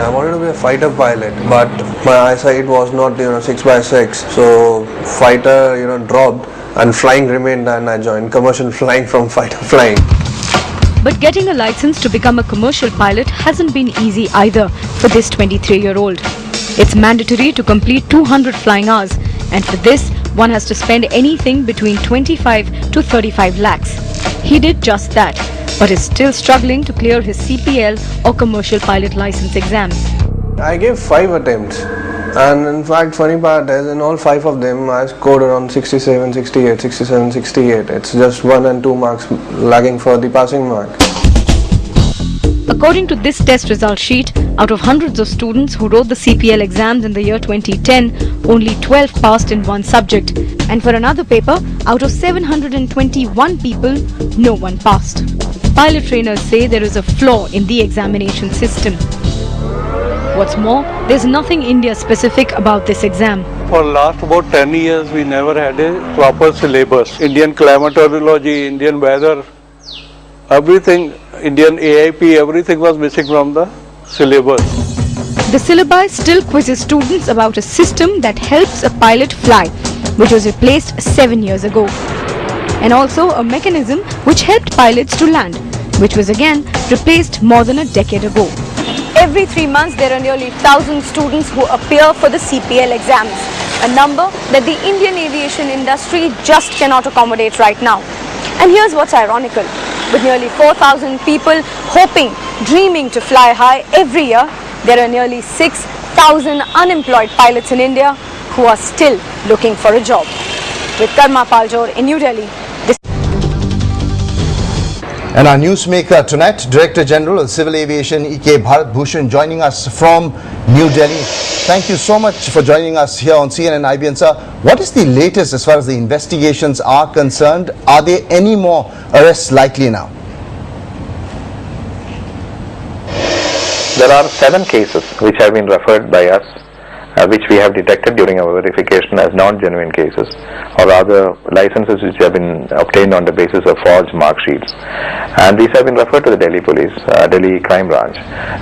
I wanted to be a fighter pilot, but my eyesight was not 6x6, so fighter dropped and flying remained, and I joined commercial flying from fighter flying. But getting a license to become a commercial pilot hasn't been easy either for this 23-year-old. It's mandatory to complete 200 flying hours, and for this one has to spend anything between 25 to 35 lakhs. He did just that, but is still struggling to clear his CPL or commercial pilot license exam. I gave 5 attempts, and in fact funny part is in all 5 of them I scored around 67, 68, 67, 68. It's just 1 and 2 marks lagging for the passing mark. According to this test result sheet, out of hundreds of students who wrote the CPL exams in the year 2010, only 12 passed in one subject. And for another paper, out of 721 people, no one passed. Pilot trainers say there is a flaw in the examination system. What's more, there's nothing India-specific about this exam. For last about 10 years, we never had a proper syllabus. Indian climatology, Indian weather, everything, Indian AIP, everything was missing from the syllabus. The syllabi still quizzes students about a system that helps a pilot fly, which was replaced 7 years ago. And also a mechanism which helped pilots to land, which was again replaced more than a decade ago. Every 3 months there are nearly 1,000 students who appear for the CPL exams, a number that the Indian aviation industry just cannot accommodate right now. And here's what's ironical. With nearly 4,000 people hoping, dreaming to fly high every year, there are nearly 6,000 unemployed pilots in India who are still looking for a job. With Karma Paljor in New Delhi. And our newsmaker tonight, Director General of Civil Aviation E.K. Bharat Bhushan, joining us from New Delhi. Thank you so much for joining us here on CNN IBN, sir. What is the latest as far as the investigations are concerned? Are there any more arrests likely now? There are 7 cases which have been referred by us, which we have detected during our verification as non-genuine cases, or rather licenses which have been obtained on the basis of forged mark sheets. And these have been referred to the Delhi Police, Delhi Crime Branch,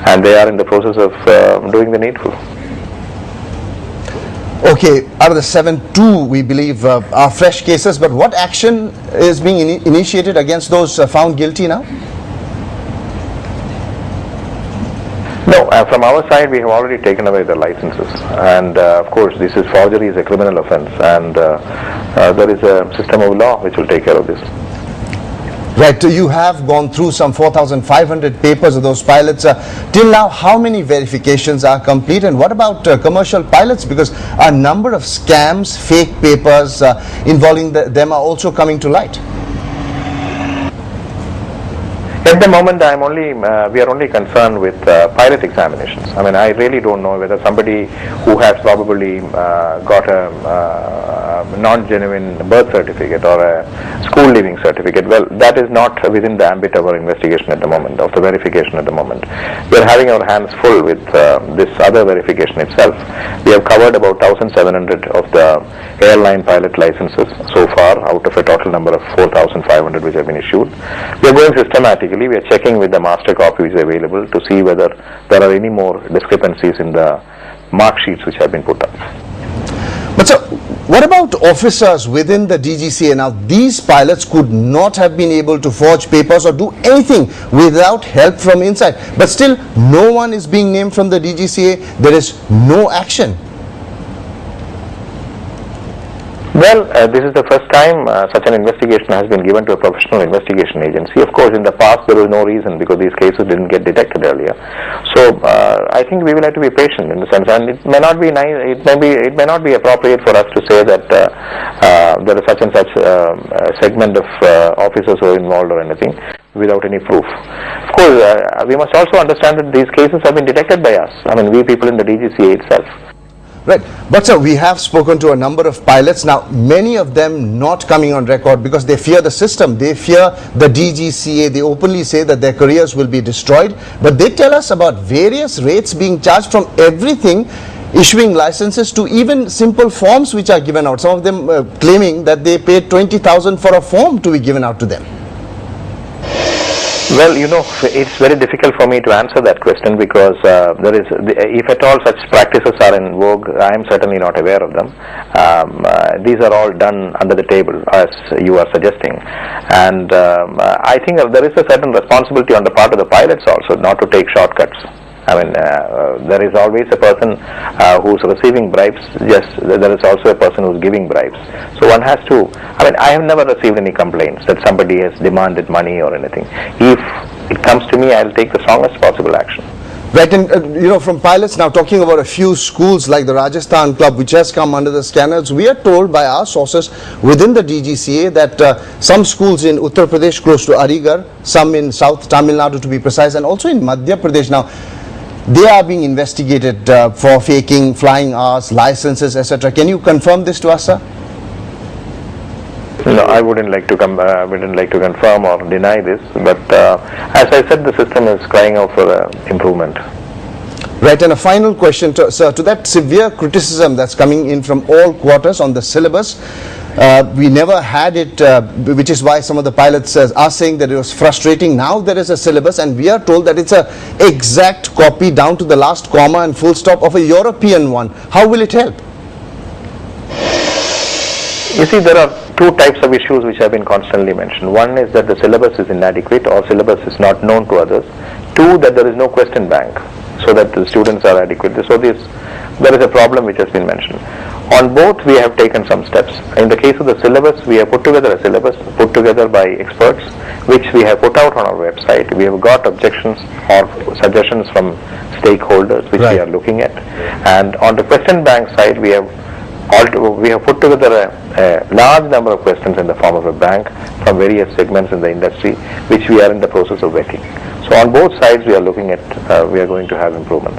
and they are in the process of doing the needful. Okay, out of the 7, 2 we believe are fresh cases, but what action is being initiated against those found guilty now? No, from our side we have already taken away the licenses, and of course this is forgery is a criminal offence, and there is a system of law which will take care of this. Right, you have gone through some 4,500 papers of those pilots. Till now, how many verifications are complete, and what about commercial pilots? Because a number of scams, fake papers involving them are also coming to light. At the moment, we are only concerned with pilot examinations. I mean, I really don't know whether somebody who has probably got a non-genuine birth certificate or a school leaving certificate, well, that is not within the ambit of our investigation at the moment, of the verification at the moment. We are having our hands full with this other verification itself. We have covered about 1,700 of the airline pilot licenses so far, out of a total number of 4,500 which have been issued. We are going systematically. We are checking with the master copy which is available to see whether there are any more discrepancies in the mark sheets which have been put up. But sir, what about officers within the DGCA? Now, these pilots could not have been able to forge papers or do anything without help from inside. But still, no one is being named from the DGCA. There is no action. Well, this is the first time such an investigation has been given to a professional investigation agency. Of course, in the past there was no reason because these cases didn't get detected earlier. So I think we will have to be patient in the sense, and it may not be nice. It may not be appropriate for us to say that there is such and such segment of officers who are involved or anything without any proof. Of course, we must also understand that these cases have been detected by us. I mean, we people in the DGCA itself. Right, but sir, we have spoken to a number of pilots now, many of them not coming on record because they fear the system, they fear the DGCA. They openly say that their careers will be destroyed, but they tell us about various rates being charged, from everything issuing licenses to even simple forms which are given out. Some of them claiming that they paid 20,000 for a form to be given out to them. Well, it's very difficult for me to answer that question because if at all such practices are in vogue, I am certainly not aware of them. These are all done under the table, as you are suggesting, and I think there is a certain responsibility on the part of the pilots also not to take shortcuts. I mean, there is always a person who's receiving bribes. Yes, there is also a person who's giving bribes. So one has to. I mean, I have never received any complaints that somebody has demanded money or anything. If it comes to me, I'll take the strongest possible action. Right, and from pilots now, talking about a few schools like the Rajasthan Club, which has come under the scanners, we are told by our sources within the DGCA that some schools in Uttar Pradesh close to Aligarh, some in South Tamil Nadu to be precise, and also in Madhya Pradesh now, they are being investigated for faking flying hours, licenses, etc. Can you confirm this to us, sir? No, I wouldn't like to confirm or deny this, but as I said, the system is crying out for improvement. Right, and a final question, sir, to that severe criticism that's coming in from all quarters on the syllabus. We never had it, which is why some of the pilots are saying that it was frustrating. Now there is a syllabus and we are told that it's an exact copy down to the last comma and full stop of a European one. How will it help? You see, there are two types of issues which have been constantly mentioned. One is that the syllabus is inadequate or syllabus is not known to others. Two, that there is no question bank so that the students are adequate. So there is a problem which has been mentioned. On both, we have taken some steps. In the case of the syllabus, we have put together a syllabus put together by experts, which we have put out on our website. We have got objections or suggestions from stakeholders, which we are looking at. And on the question bank side, we have put together a large number of questions in the form of a bank from various segments in the industry, which we are in the process of vetting. So on both sides, we are looking at, we are going to have improvements.